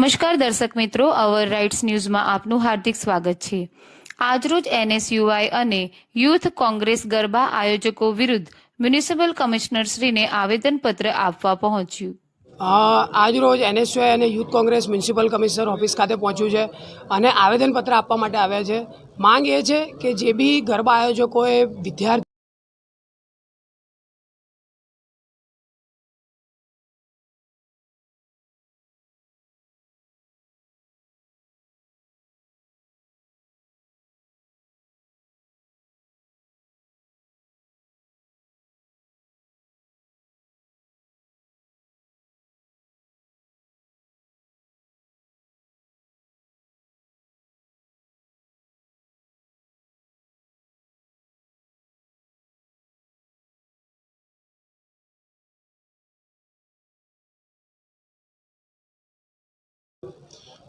નમસ્કાર દર્શક મિત્રો, અવર રાઇટ્સ ન્યૂઝમાં આપનું હાર્દિક સ્વાગત છે। આજરોજ એનએસયુઆઈ અને યુથ કોંગ્રેસ ગરબા આયોજકો વિરુદ્ધ મ્યુનિસિપલ કમિશનરશ્રીને આવેદનપત્ર આપવા પહોંચ્યું। આજરોજ એનએસયુઆઈ અને youth Congress municipal commissioner office ખાતે પહોંચ્યું છે અને આવેદનપત્ર આપવા માટે આવ્યા છે। માંગ એ છે કે જે બી ગરબા આયોજકોએ વિદ્યાર્થી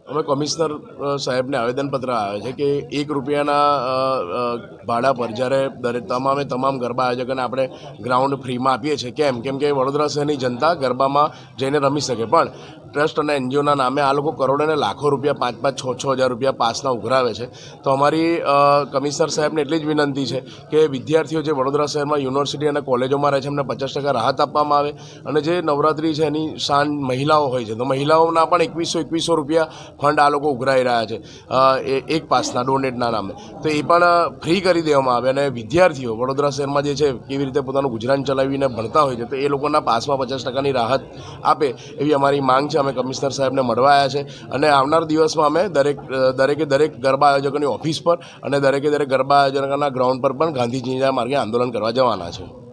અમે કમિશનર સાહેબને આવેદનપત્ર આવે છે કે ₹1 ભાડા પર જ્યારે તમામ ગરબા આયોજકોને આપણે ગ્રાઉન્ડ ફ્રીમાં આપીએ છીએ। કેમ કે વડોદરા શહેરની જનતા ગરબામાં જઈને રમી શકે, પણ ટ્રસ્ટ અને એનજીઓના નામે આ લોકો કરોડો અને લાખો રૂપિયા, 5,000, 6,000 રૂપિયા પાસના ઉઘરાવે છે। તો અમારી કમિશનર સાહેબને એટલી જ વિનંતી છે કે વિદ્યાર્થીઓ જે વડોદરા શહેરમાં યુનિવર્સિટી અને કોલેજોમાં રહે છે એમને 50% રાહત આપવામાં આવે, અને જે નવરાત્રિ છે એની સાંજ મહિલાઓ હોય છે તો મહિલાઓના પણ 2100 રૂપિયા ફંડ આ લોકો ઉઘરાઈ રહ્યા છે એક પાસના ડોનેટના નામે, તો એ પણ ફ્રી કરી દેવામાં આવે અને વિદ્યાર્થીઓ વડોદરા શહેરમાં જે છે કેવી રીતે પોતાનું ગુજરાન ચલાવીને ભણતા હોય છે તો એ લોકોના પાસમાં 50%ની રાહત આપે એવી અમારી માંગ છે। અમે કમિશનર સાહેબને મળવા આવ્યા છે અને આવનાર દિવસમાં અમે દરેક ગરબા આયોજકોની ઓફિસ પર અને દરેક ગરબા આયોજકોના ગ્રાઉન્ડ પર પણ ગાંધીજીના માર્ગે આંદોલન કરવા જવાના છે।